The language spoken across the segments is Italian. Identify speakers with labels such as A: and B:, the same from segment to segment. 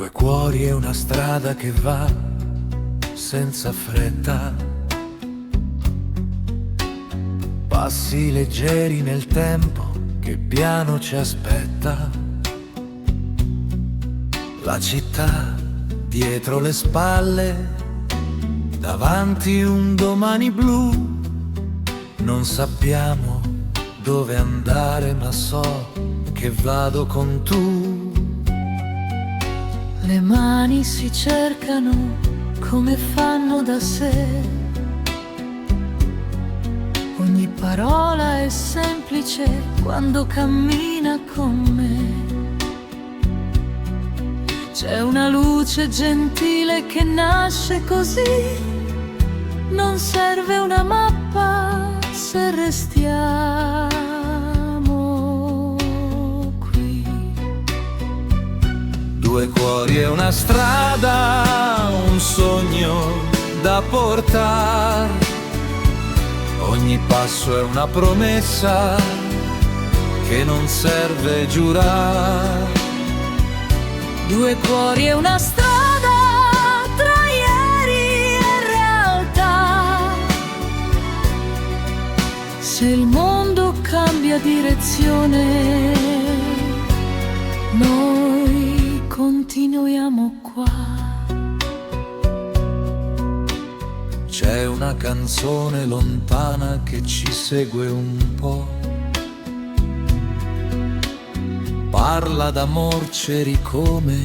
A: Due cuori e una strada che va senza fretta, passi leggeri nel tempo che piano ci aspetta. La città dietro le spalle, davanti un domani blu. Non sappiamo dove andare, ma so che vado con tu.
B: Le mani si cercano come fanno da sé. Ogni parola è semplice quando cammina con me. C'è una luce gentile che nasce così. Non serve una mappa se restiamo qui.
A: Due cuori e una strada, un sogno da portare. Ogni passo è una promessa che non serve giurare.
B: Due cuori e una strada tra ieri e realtà. Se il mondo cambia direzione, noi continuiamo qua.
A: C'è una canzone lontana che ci segue un po'. Parla d'amor ceri come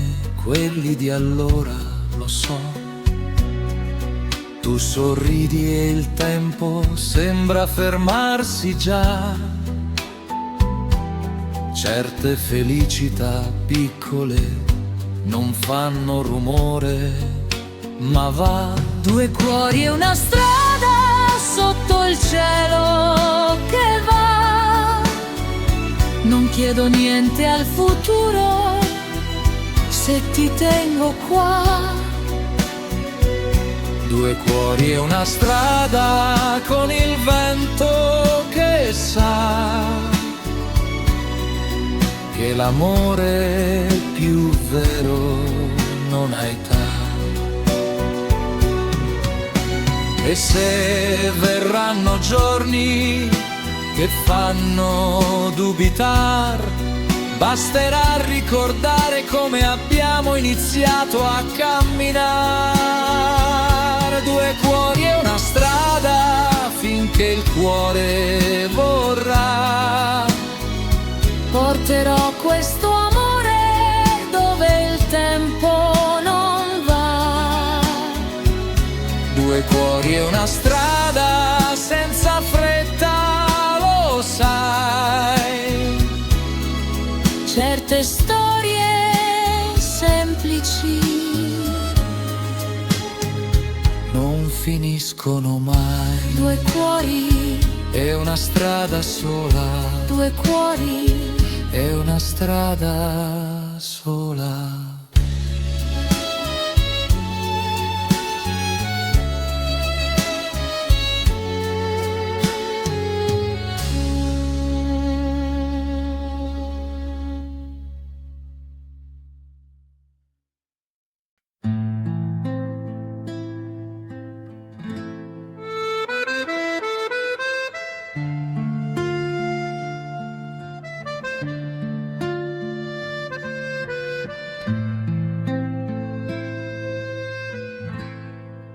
A: quelli di allora, lo so. Tu sorridi e il tempo sembra fermarsi già. Certe felicità piccole non fanno rumore, ma va.
B: Due cuori e una strada sotto il cielo che va. Non chiedo niente al futuro se ti tengo qua.
A: Due cuori e una strada con il vento che sa che l'amore più vero non ha età. E se verranno giorni che fanno dubitar, basterà ricordare come abbiamo iniziato a camminare. Due cuori e una strada finché il cuore vorrà.
B: Porterò questo amore dove il tempo non va.
A: Due cuori e una strada senza fretta, lo sai.
B: Certe storie semplici
A: non finiscono mai.
B: Due cuori
A: e una strada sola.
B: Due cuori
A: e una strada sola.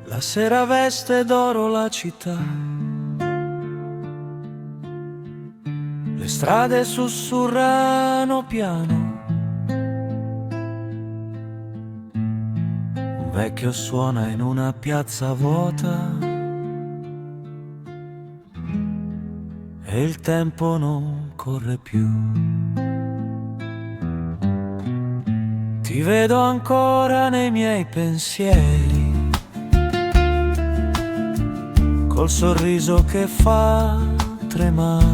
A: La sera veste d'oro la città, le strade sussurrano piano, un vecchio suona in una piazza vuota e il tempo non corre più. Ti vedo ancora nei miei pensieri, col sorriso che fa tremare,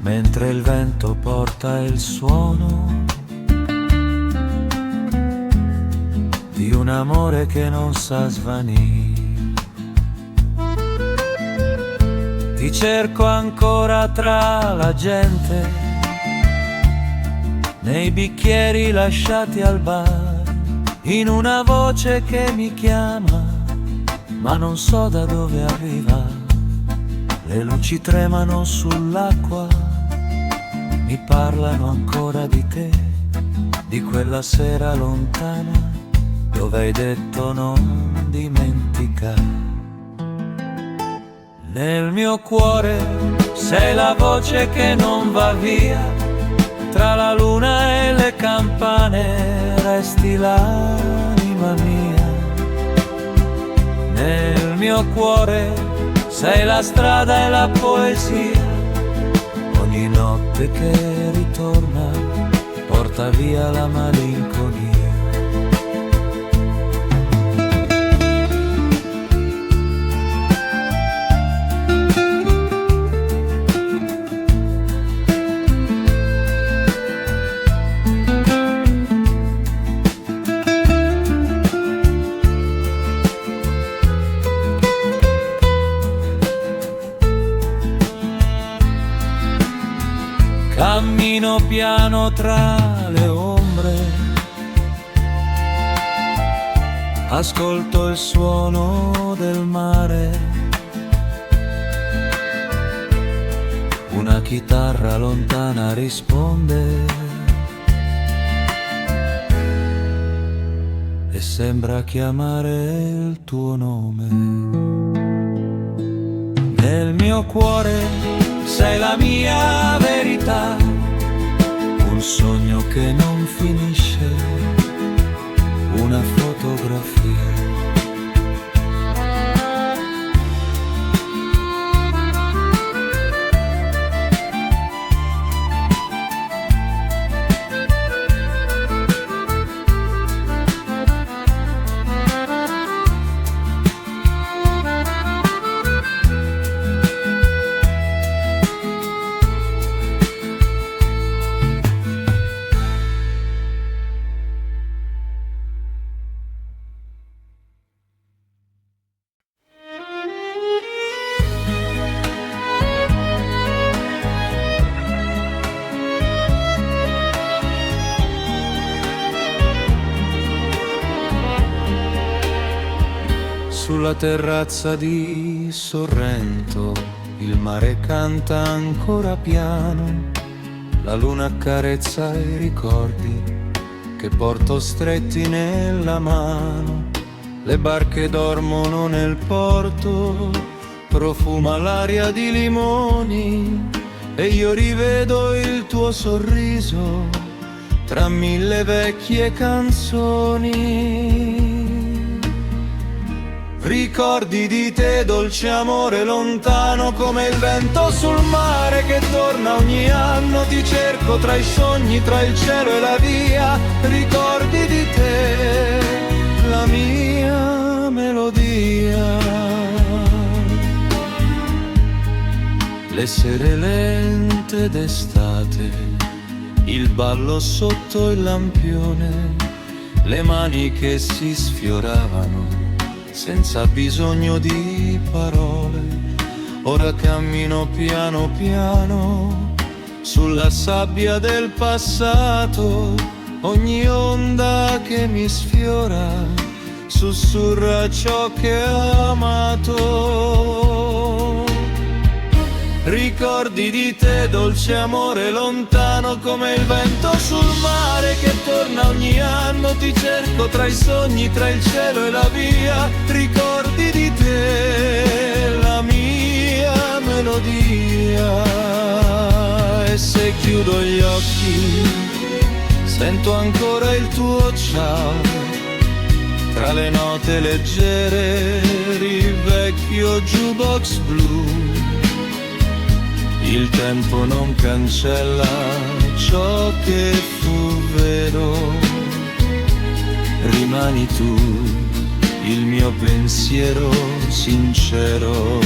A: mentre il vento porta il suono di un amore che non sa svanire. Ti cerco ancora tra la gente, nei bicchieri lasciati al bar, in una voce che mi chiama, ma non so da dove arriva. Le luci tremano sull'acqua, mi parlano ancora di te, di quella sera lontana dove hai detto non dimenticare. Nel mio cuore sei la voce che non va via, tra la luna e le campane resti l'anima mia. Nel mio cuore sei la strada e la poesia, ogni notte che ritorna porta via la malinconia. Cammino piano tra le ombre, ascolto il suono del mare, una chitarra lontana risponde e sembra chiamare il tuo nome. Nel mio cuore sei la mia verità, un sogno che non finisce, una fotografia. Sulla terrazza di Sorrento il mare canta ancora piano, la luna accarezza i ricordi che porto stretti nella mano. Le barche dormono nel porto, profuma l'aria di limoni e io rivedo il tuo sorriso tra mille vecchie canzoni. Ricordi di te, dolce amore lontano, come il vento sul mare che torna ogni anno. Ti cerco tra i sogni, tra il cielo e la via. Ricordi di te, la mia melodia. Le sere lente d'estate, il ballo sotto il lampione, le mani che si sfioravano senza bisogno di parole. Ora cammino piano piano sulla sabbia del passato, ogni onda che mi sfiora sussurra ciò che ho amato. Ricordi di te, dolce amore lontano, come il vento sul mare che torna ogni anno. Ti cerco tra i sogni, tra il cielo e la via. Ricordi di te, la mia melodia. E se chiudo gli occhi sento ancora il tuo ciao, tra le note leggere il vecchio jukebox blu. Il tempo non cancella ciò che fu vero, rimani tu, il mio pensiero sincero.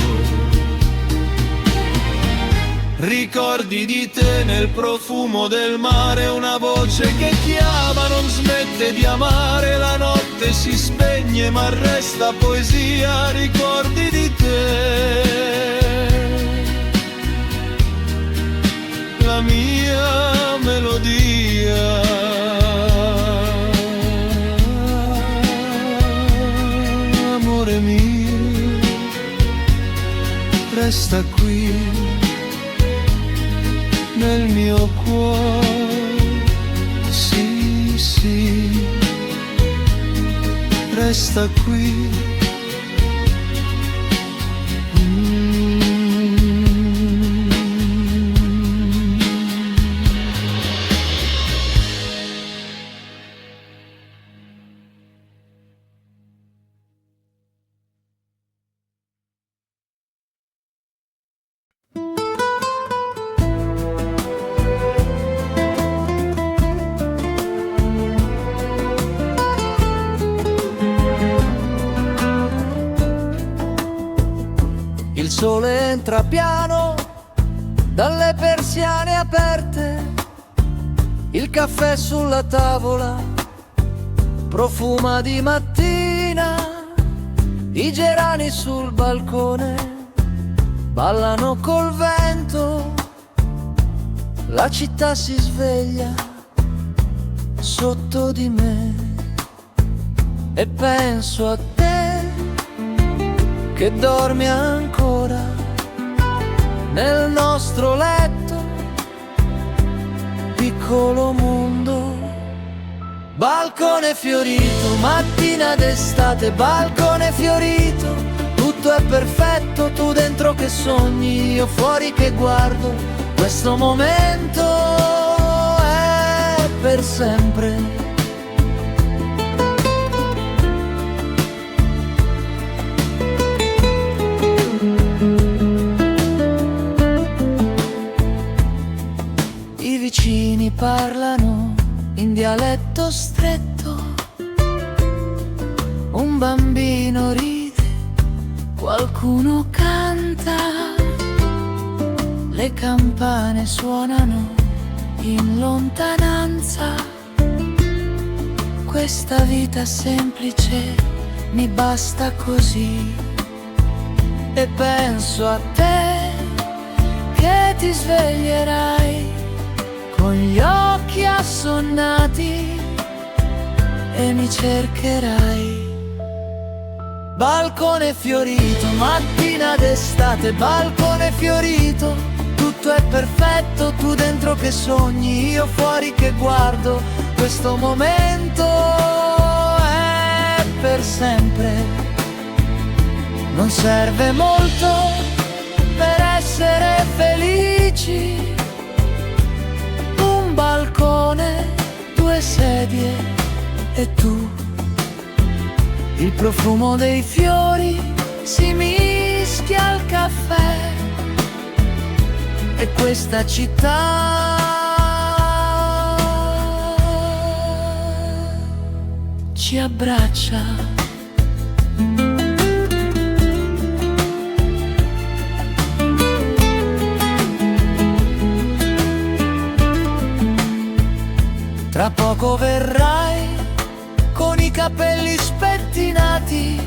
A: Ricordi di te nel profumo del mare, una voce che chiama, non smette di amare. La notte si spegne ma resta poesia. Ricordi di te, la mia melodia. resta qui nel mio cuore, sì, sì, resta qui.
C: Il sole entra piano dalle persiane aperte, il caffè sulla tavola profuma di mattina, i gerani sul balcone ballano col vento, la città si sveglia sotto di me e penso a te che dormi ancora nel nostro letto, piccolo mondo. Balcone fiorito, mattina d'estate, balcone fiorito, tutto è perfetto, tu dentro che sogni, io fuori che guardo, questo momento è per sempre. Parlano in dialetto stretto, un bambino ride, qualcuno canta, le campane suonano in lontananza, questa vita semplice mi basta così e penso a te che ti sveglierai con gli occhi assonnati e mi cercherai. Balcone fiorito, mattina d'estate, balcone fiorito, tutto è perfetto, tu dentro che sogni, io fuori che guardo, questo momento è per sempre. Non serve molto per essere felici, un balcone, due sedie e tu. Il profumo dei fiori si mischia al caffè e questa città ci abbraccia. Tra poco verrai con i capelli spettinati,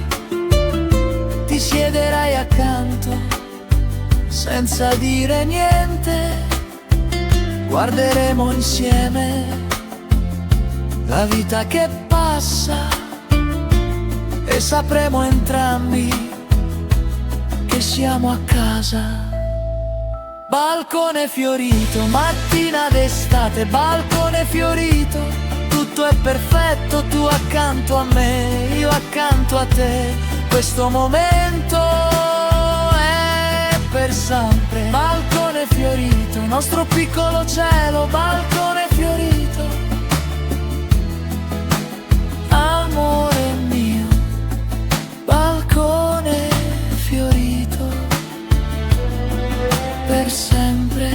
C: ti siederai accanto senza dire niente, guarderemo insieme la vita che passa e sapremo entrambi che siamo a casa. Balcone fiorito, mattina d'estate, balcone fiorito, tutto è perfetto, tu accanto a me, io accanto a te, questo momento è per sempre. Balcone fiorito, nostro piccolo cielo, balcone fiorito, amore mio, balcone fiorito, per sempre,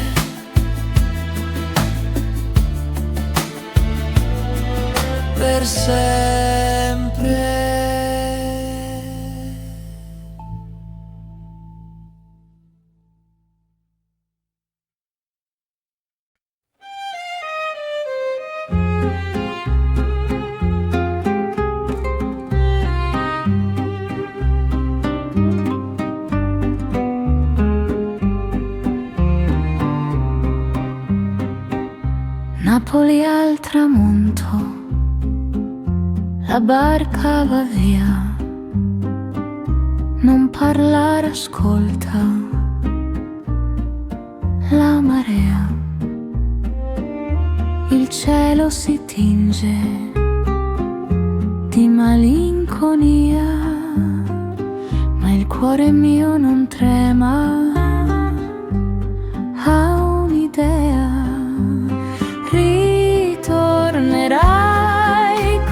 C: per sempre.
B: Napoli al tramonto, la barca va via, non parlare, ascolta, la marea, il cielo si tinge di malinconia, ma il cuore mio non trema, ha un'idea. Ritornerai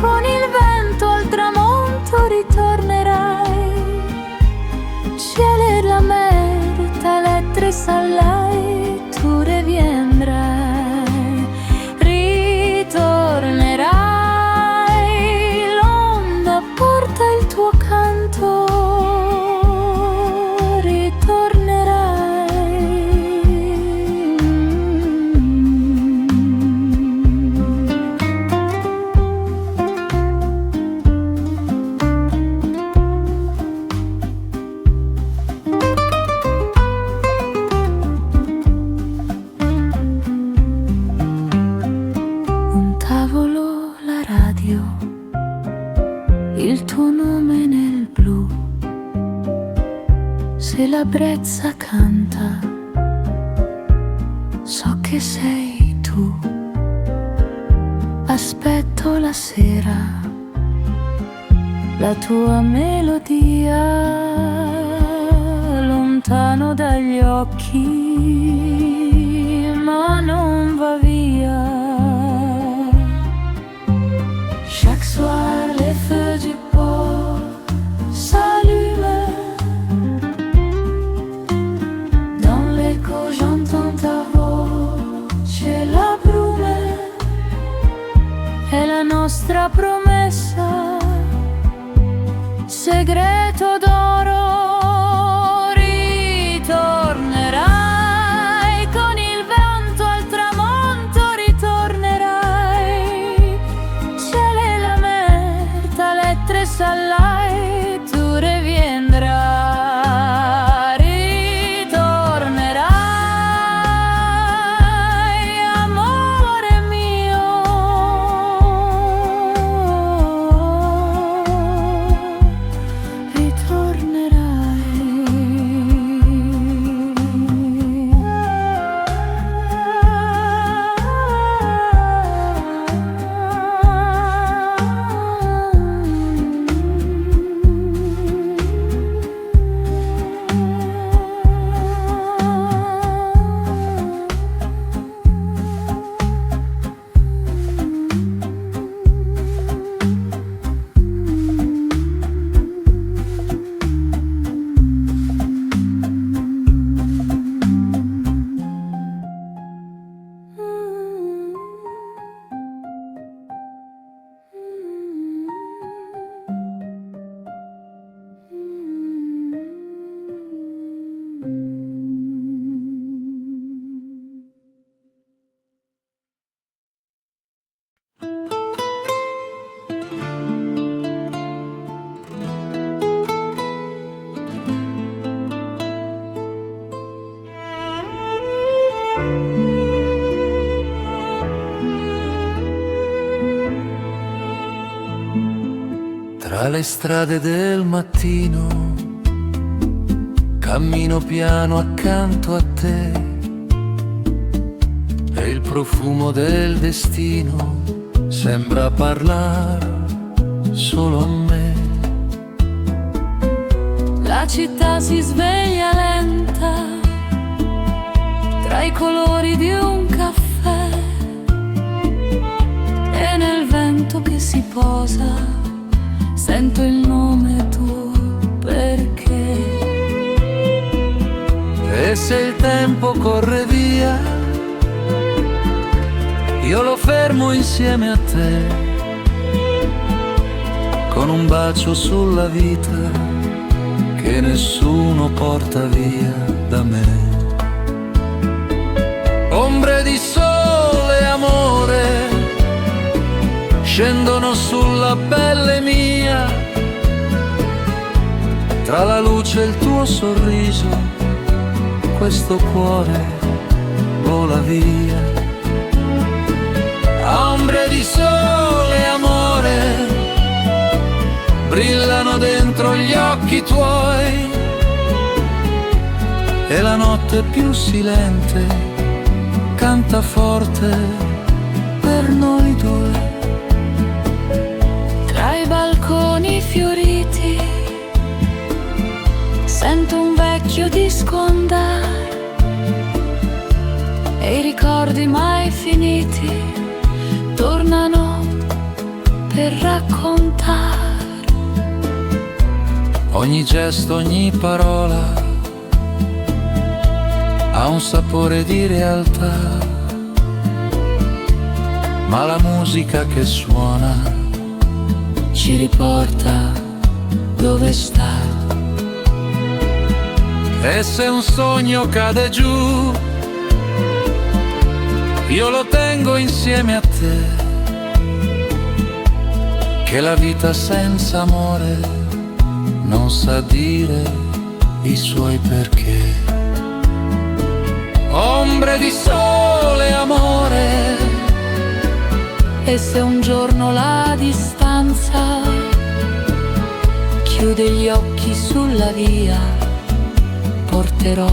B: con il vento al tramonto, ritornerai, cielo e la merda, lettere salai, tu reviendrai. Ritornerai, l'onda porta il tuo canto, il tuo nome nel blu, se la brezza canta, so che sei tu. Aspetto la sera, la tua melodia, lontano dagli occhi, ma non va via. Chaque soir les feux du port s'allument, dans l'écho j'entends ta voce, la brume è la nostra promessa, segreto d'oro. Ritornerai con il vento al tramonto, ritornerai, cielo e la merda, lettere salai, tu reviendrai. Ritornerai, amore mio,
A: Tra le strade del mattino cammino piano accanto a te e il profumo del destino sembra parlare solo a me.
B: La città si sveglia lenta tra i colori di un caffè e nel vento che si posa sento il nome tuo, perché
A: e se il tempo corre via io lo fermo insieme a te con un bacio sulla vita che nessuno porta via da me. Ombre di sole, amore, scendono sulla pelle mia, tra la luce e il tuo sorriso, questo cuore vola via. Ombre di sole, amore, brillano dentro gli occhi tuoi e la notte più silente canta forte per noi due.
B: Tra i balconi fioriti sento un vecchio disco andare e i ricordi mai finiti tornano per raccontare.
A: Ogni gesto, ogni parola ha un sapore di realtà, ma la musica che suona
B: Ci riporta dove sta.
A: e se un sogno cade giù, io lo tengo insieme a te, che la vita senza amore non sa dire i suoi perché. Ombre di sole, amore,
B: E se un giorno la distanza chiude gli occhi sulla via, porterò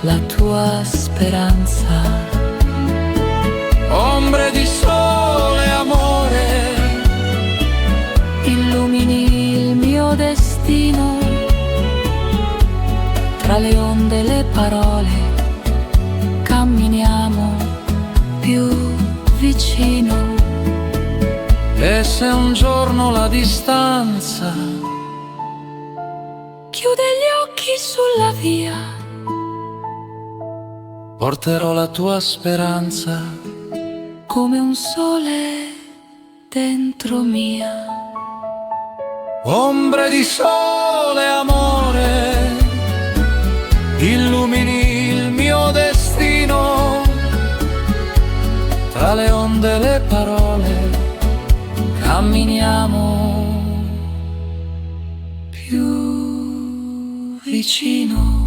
B: la tua speranza.
A: ombre di sole, amore,
B: Illumini il mio destino, tra le onde e le parole camminiamo più vicino.
A: e se un giorno la distanza
B: Chiude gli occhi sulla via,
A: porterò la tua speranza.
B: come un sole dentro mia.
A: Ombre di sole, amore, illumini il mio destino, tra le onde e le parole camminiamo
B: Più vicino.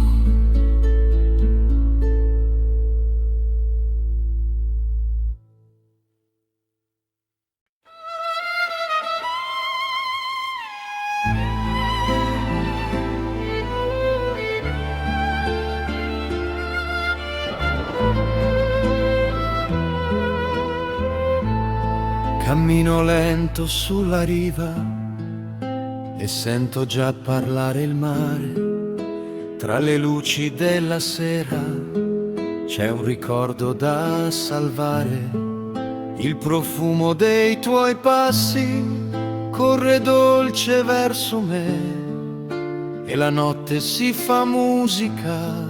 A: Cammino lento sulla riva e sento già parlare il mare. Tra le luci della sera c'è un ricordo da salvare. Il profumo dei tuoi passi corre dolce verso me e la notte si fa musica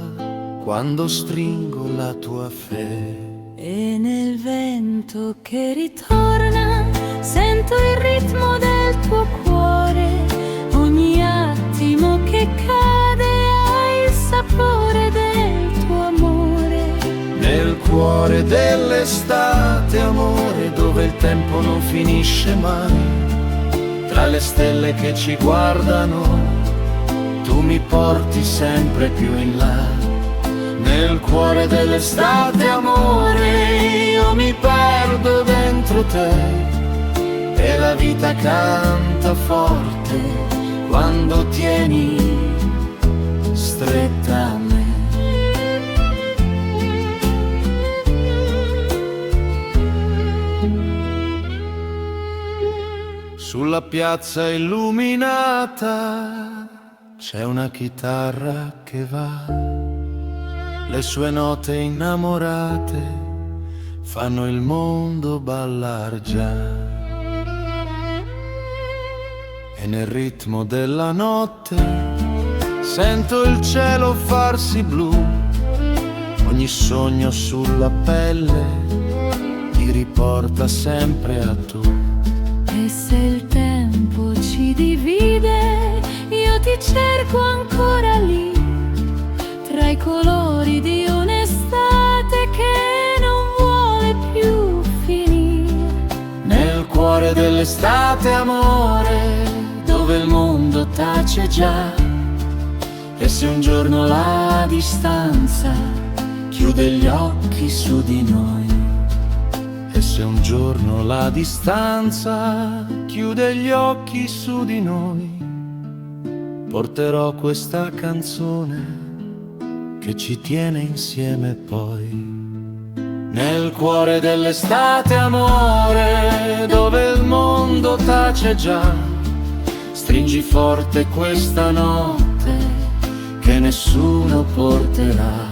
A: quando stringo la tua fede.
B: E nel vento che ritorna sento il ritmo del tuo cuore. Ogni attimo che cade ha il sapore del tuo amore.
A: Nel cuore dell'estate, amore, dove il tempo non finisce mai, tra le stelle che ci guardano, tu mi porti sempre più in là. Nel cuore dell'estate, amore, io mi perdo dentro te e la vita canta forte quando tieni stretta a me. Sulla piazza illuminata c'è una chitarra che va. Le sue note innamorate fanno il mondo ballar già. E nel ritmo della notte sento il cielo farsi blu. Ogni sogno sulla pelle ti riporta sempre a tu.
B: E se il tempo ci divide, io ti cerco ancora lì, tra i colori di un'estate che non vuole più finire.
A: Nel cuore dell'estate, amore, dove il mondo tace già. E se un giorno la distanza chiude gli occhi su di noi, e se un giorno la distanza chiude gli occhi su di noi, porterò questa canzone che ci tiene insieme poi. Nel cuore dell'estate, amore, dove il mondo tace già, stringi forte questa notte che nessuno porterà.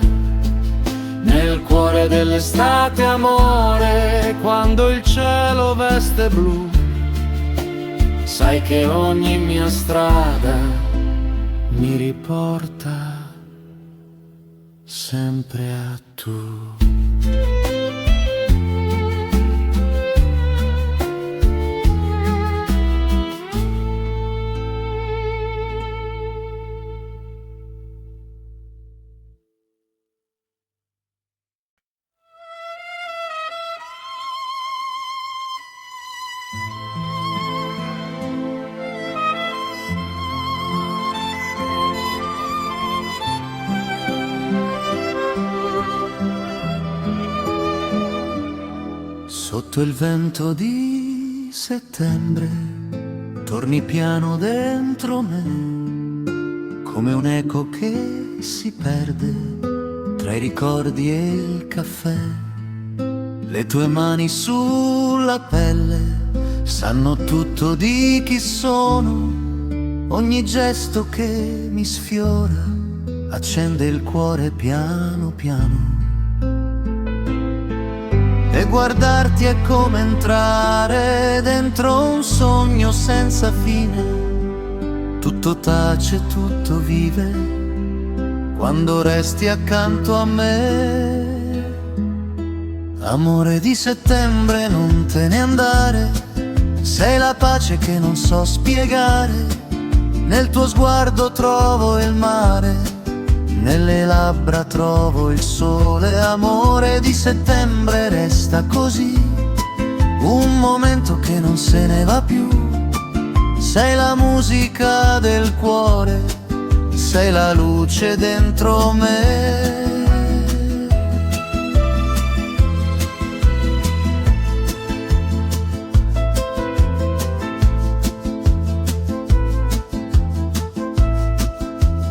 A: Nel cuore dell'estate, amore, quando il cielo veste blu, sai che ogni mia strada mi riporta sempre a tu. Sotto il vento di settembre torni piano dentro me, come un eco che si perde tra i ricordi e il caffè. Le tue mani sulla pelle sanno tutto di chi sono, ogni gesto che mi sfiora accende il cuore piano piano. E guardarti è come entrare dentro un sogno senza fine. Tutto tace, tutto vive quando resti accanto a me. Amore di settembre, non te ne andare, sei la pace che non so spiegare. Nel tuo sguardo trovo il mare, nelle labbra trovo il sole. Amore di settembre, resta così, un momento che non se ne va più. Sei la musica del cuore, sei la luce dentro me.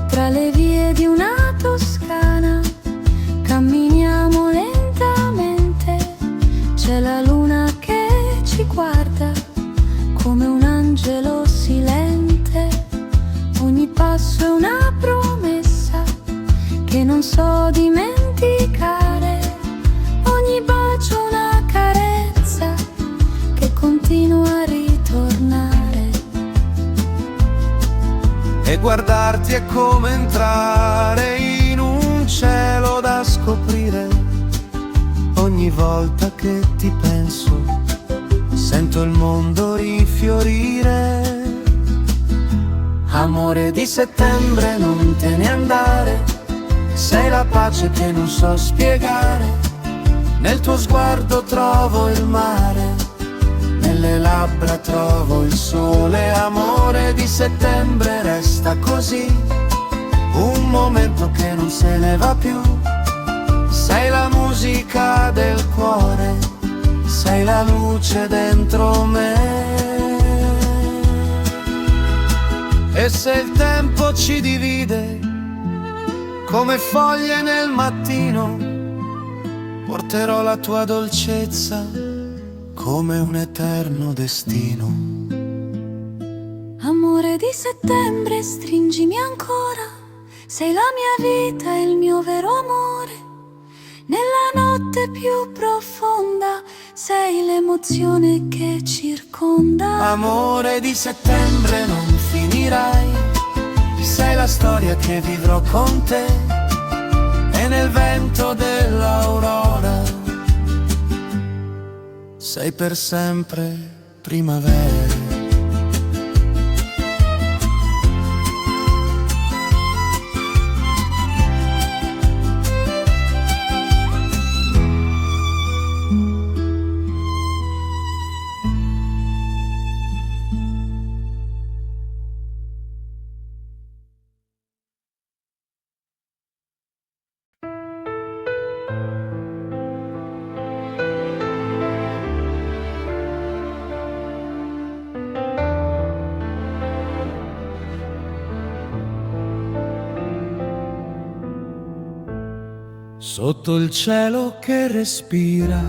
B: Tra le vie di una Toscana camminiamo lentamente, c'è la luna che ci guarda come un angelo silente. Ogni passo è una promessa che non so dimenticare, ogni bacio una carezza che continua a ritornare.
A: E guardarti è come entrare in un cielo da scoprire. Ogni volta che ti penso, sento il mondo rifiorire. Amore di settembre, non te ne andare, sei la pace che non so spiegare. Nel tuo sguardo trovo il mare, nelle labbra trovo il sole. Amore di settembre, resta così, un momento che non se ne va più. Sei la musica del cuore, sei la luce dentro me. E se il tempo ci divide come foglie nel mattino, porterò la tua dolcezza come un eterno destino.
B: Amore di settembre, stringimi ancora, sei la mia vita e il mio vero amore. Nella notte più profonda sei l'emozione che circonda.
A: Amore di settembre, non finirai, sei la storia che vivrò con te. E nel vento dell'aurora sei per sempre primavera. sotto il cielo che respira.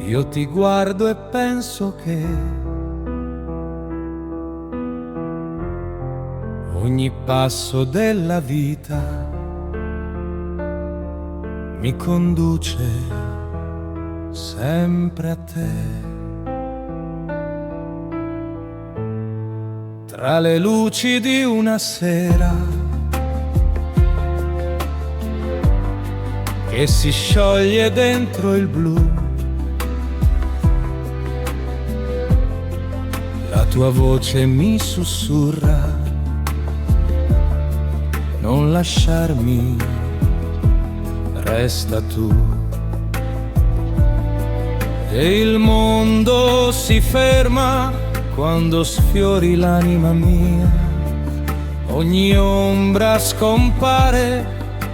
A: Io ti guardo e penso che ogni passo della vita mi conduce sempre a te. Tra le luci di una sera che si scioglie dentro il blu, la tua voce mi sussurra: non lasciarmi, resta tu. E il mondo si ferma quando sfiori l'anima mia, ogni ombra scompare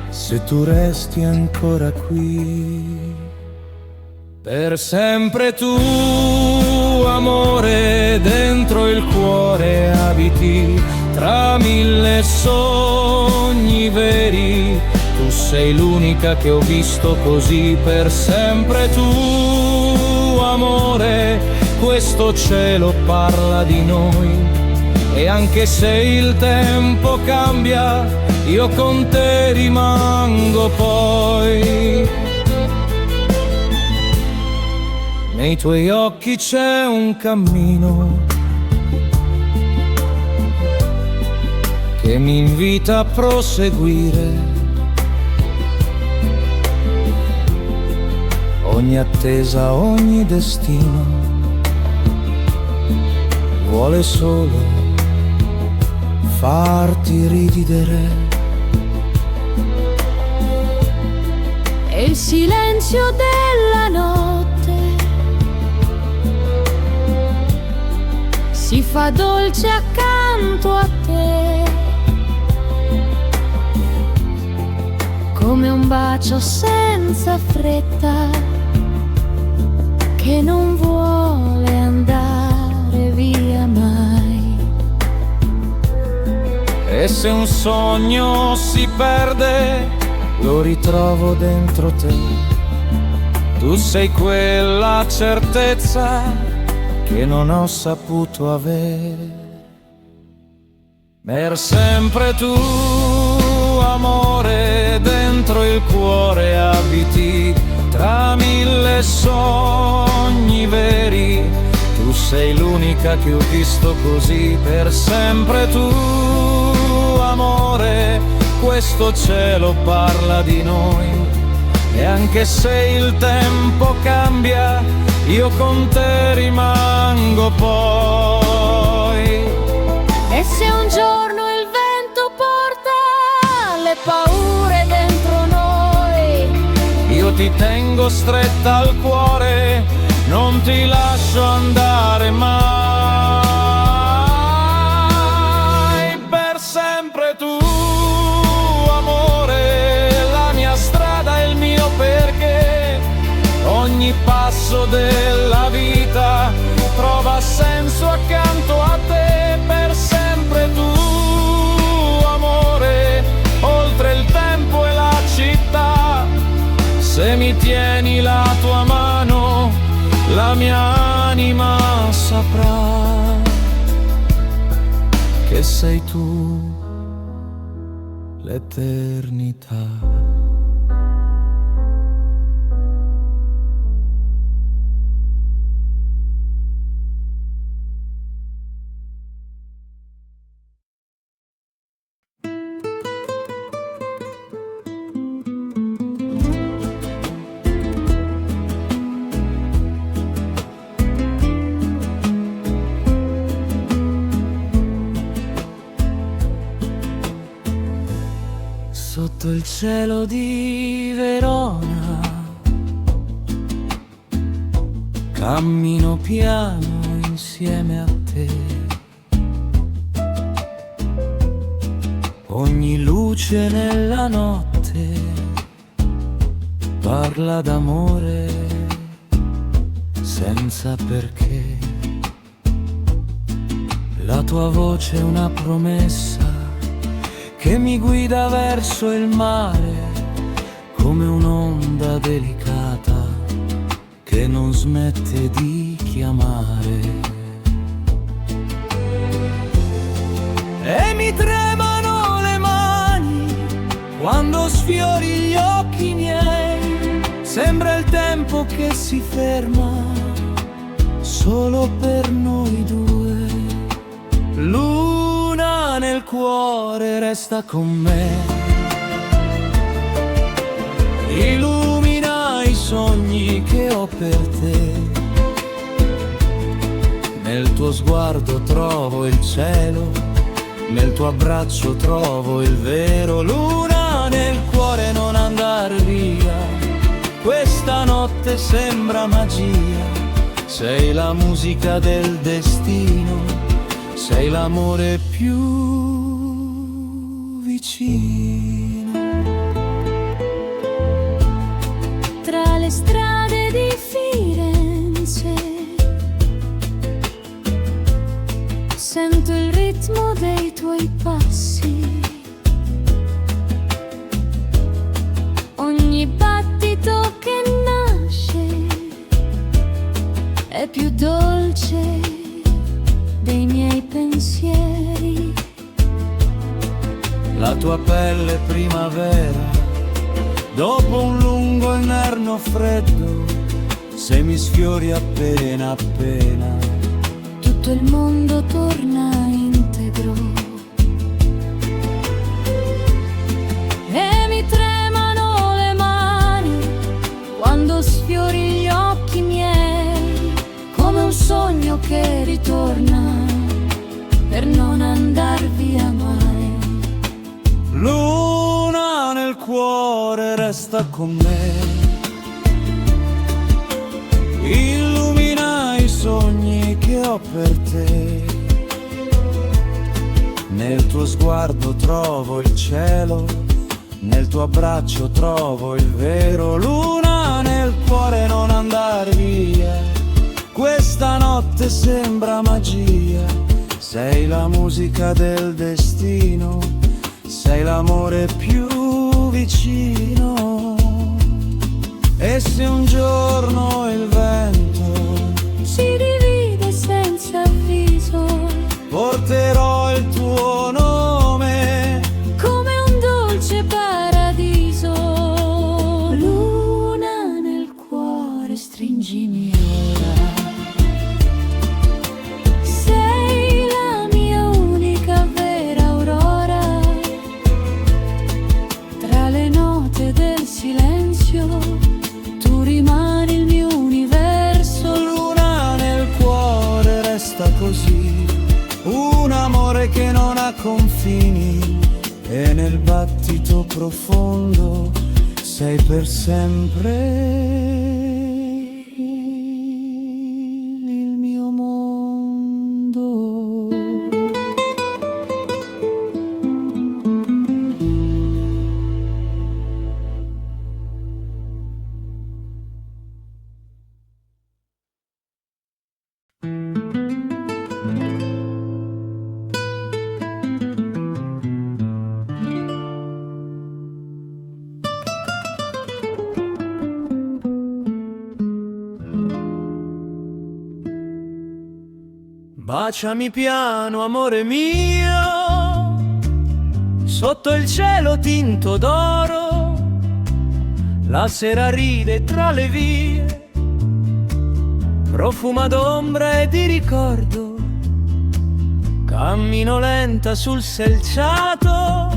A: se tu resti ancora qui. Per sempre tu, amore, dentro il cuore abiti, tra mille sogni veri, tu sei l'unica che ho visto così. Per sempre tu, amore, questo cielo parla di noi, e anche se il tempo cambia, io con te rimango poi. Nei tuoi occhi c'è un cammino che mi invita a proseguire. Ogni attesa, ogni destino vuole solo farti ridere.
B: E il silenzio della notte si fa dolce accanto a te, come un bacio senza fretta che non vuole andare via mai.
A: E se un sogno si perde, lo ritrovo dentro te. Tu sei quella certezza che non ho saputo avere. Per sempre tu, amore, dentro il cuore abiti, tra mille sogni veri, tu sei l'unica che ho visto così. Per sempre tu, amore, questo cielo parla di noi, e anche se il tempo cambia, io con te rimango poi.
B: E se un giorno il vento porta le paure dentro noi,
A: io ti tengo stretta al cuore, non ti lascio andare mai. Per sempre tu, amore, la mia strada è il mio perché. Ogni passo della vita trova senso accanto a te. Per sempre tu, amore, oltre il tempo e la città, se mi tieni la tua mano, la mia anima saprà che sei tu, l'eternità. Sotto il cielo di Verona cammino piano insieme a te. Ogni luce nella notte parla d'amore senza perché. La tua voce è una promessa che mi guida verso il mare come un'onda delicata che non smette di chiamare. E mi tremano le mani quando sfiori gli occhi miei, sembra il tempo che si ferma solo per noi due. Luna nel cuore resta con me, illumina i sogni che ho per te. Nel tuo sguardo trovo il cielo, nel tuo abbraccio trovo il vero. Luna nel cuore non andar via, questa notte sembra magia. Sei la musica del destino, sei l'amore più vicino.
B: Tra le strade di Firenze sento il ritmo dei tuoi passi, ogni battito che nasce è più dolce dei miei pensieri.
A: La tua pelle primavera, dopo un lungo inverno freddo, se mi sfiori appena appena,
B: tutto il mondo torna integro. E mi tremano le mani quando sfiori gli occhi miei, come un sogno che ritorna per non andar via mai.
A: Luna nel cuore resta con me, illumina i sogni che ho per te. Nel tuo sguardo trovo il cielo, nel tuo abbraccio trovo il vero. Luna nel cuore non andar via, questa notte sembra magia. Sei la musica del destino, sei l'amore più vicino. E se un giorno il vento
B: si divide senza avviso,
A: porterò il tuo nome
B: come un dolce paradiso. Luna nel cuore, stringimi ora. Sei la mia unica vera aurora. Tra le note del silenzio tu rimani il mio universo.
A: Luna nel cuore resta così, un amore che non ha confini, e nel battito profondo sei per sempre il mio mondo. Baciami piano, amore mio, sotto il cielo tinto d'oro. La sera ride tra le vie, profuma d'ombra e di ricordo. Cammino lenta sul selciato,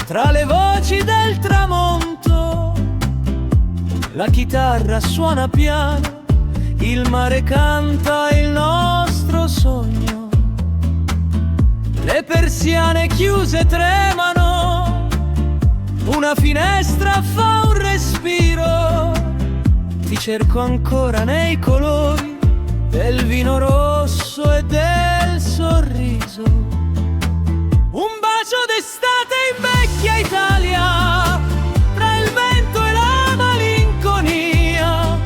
A: tra le voci del tramonto. La chitarra suona piano, il mare canta il nostro sogno. Le persiane chiuse tremano, una finestra fa un respiro. Ti cerco ancora nei colori del vino rosso e del sorriso. Un bacio d'estate in vecchia Italia, tra il vento e la malinconia.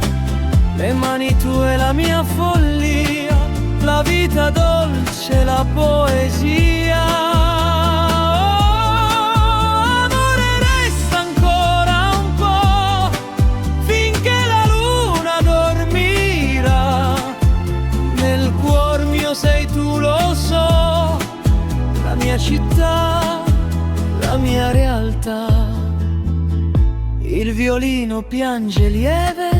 A: Le mani tue, la mia follia, la vita dolce, la poesia.
C: città, la mia realtà. Il violino piange lieve,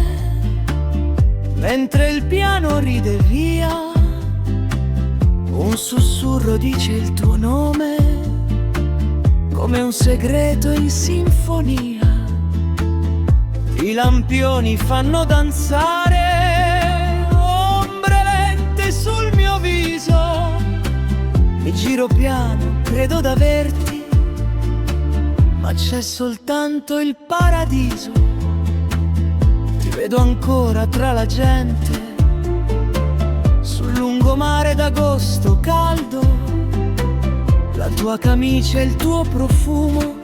C: mentre il piano ride via. Un sussurro dice il tuo nome, come un segreto in sinfonia. I lampioni fanno danzare ombre lente sul mio viso. Mi giro piano, credo d'averti, ma c'è soltanto il paradiso. Ti vedo ancora tra la gente, sul lungomare d'agosto caldo. La tua camicia e il tuo profumo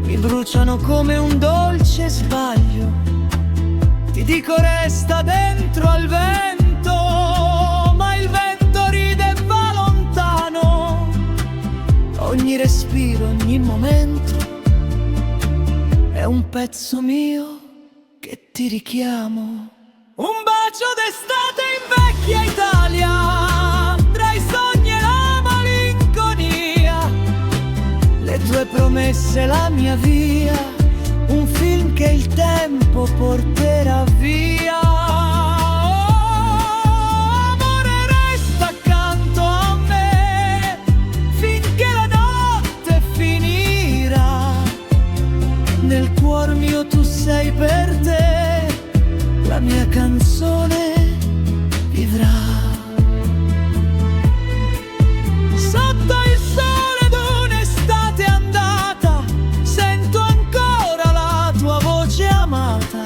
C: mi bruciano come un dolce sbaglio. Ti dico resta dentro al vento, ma il vento ride e va lontano. Ogni respiro, ogni momento è un pezzo mio che ti richiamo. Un bacio d'estate in vecchia Italia, tra i sogni e la malinconia. Le tue promesse, la mia via, un film che il tempo porterà via. Oh, amore, resta accanto a me finché la notte finirà. Nel cuor mio tu sei per te, la mia canzone vivrà. Sotto il sole d'un'estate andata, sento ancora la tua voce amata.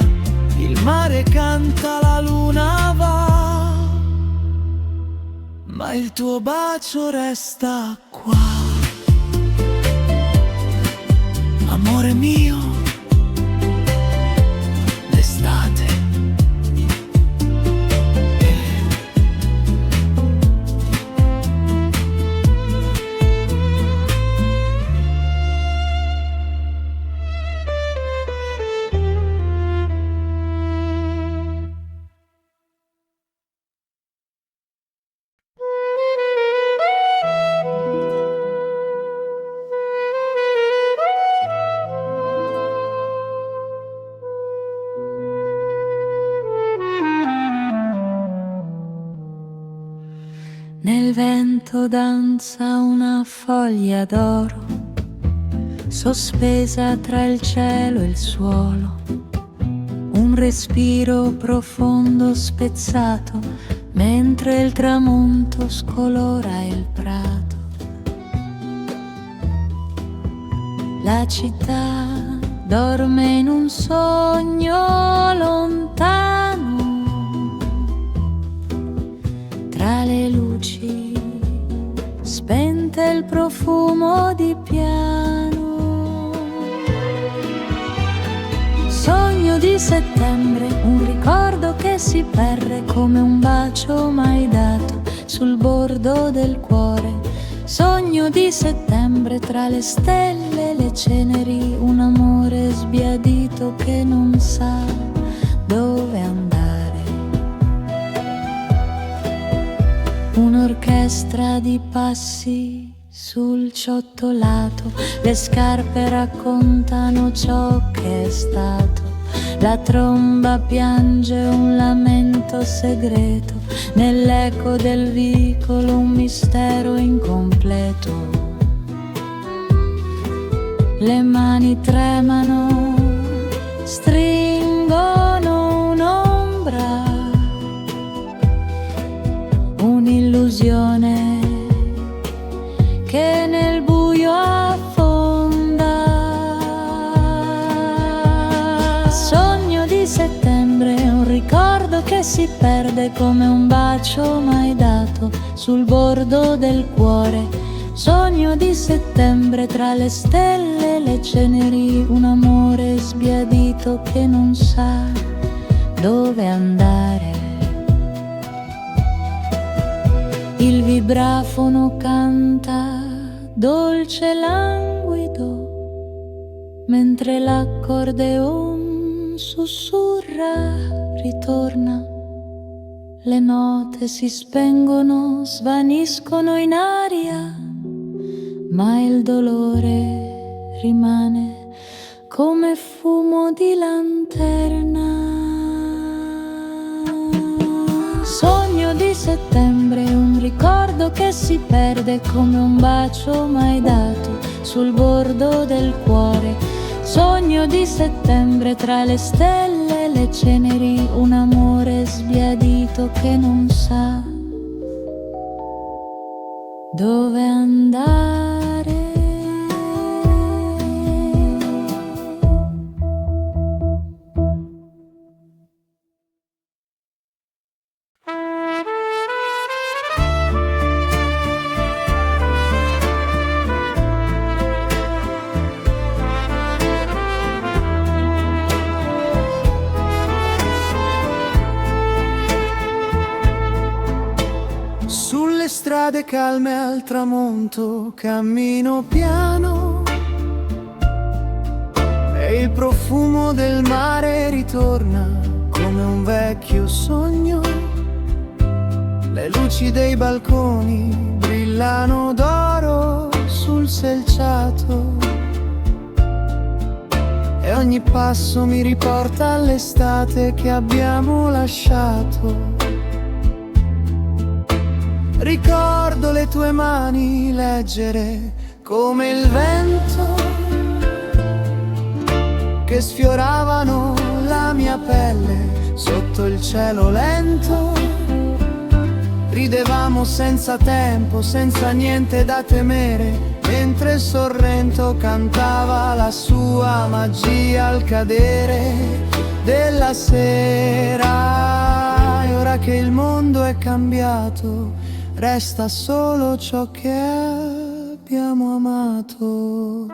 C: Il mare canta, la luna va, ma il tuo bacio resta qua. Amore mio, l'estate.
B: Nel vento danza una foglia d'oro, sospesa tra il cielo e il suolo. Un respiro profondo spezzato, mentre il tramonto scolora il prato. La città dorme in un sogno lontano, tra le luci spente il profumo di piano. Sogno di settembre, un ricordo che si perde come un bacio mai dato sul bordo del cuore. Sogno di settembre, tra le stelle e le ceneri, un amore sbiadito che non sa dove andare. Un'orchestra di passi sul ciottolato, le scarpe raccontano ciò che è stato. La tromba piange un lamento segreto, nell'eco del vicolo un mistero incompleto. Le mani tremano, stringono un'ombra, un'illusione che nel buio affonda. Sogno di settembre, un ricordo che si perde come un bacio mai dato sul bordo del cuore. Sogno di settembre, tra le stelle e le ceneri, un amore sbiadito che non sa dove andare. Il vibrafono canta dolce e languido, mentre l'accordeon sussurra, ritorna. Le note si spengono, svaniscono in aria, ma il dolore rimane come fumo di lanterna. Sogno di settembre, un ricordo che si perde come un bacio mai dato sul bordo del cuore. Sogno di settembre, tra le stelle e le ceneri, un amore sbiadito che non sa dove andare.
C: Sulle strade calme al tramonto cammino piano e il profumo del mare ritorna come un vecchio sogno. Le luci dei balconi brillano d'oro sul selciato e ogni passo mi riporta all'estate che abbiamo lasciato. Ricordo le tue mani leggere come il vento che sfioravano la mia pelle sotto il cielo lento. Ridevamo senza tempo, senza niente da temere, mentre il Sorrento cantava la sua magia al cadere della sera. E ora che il mondo è cambiato, resta solo ciò che abbiamo amato.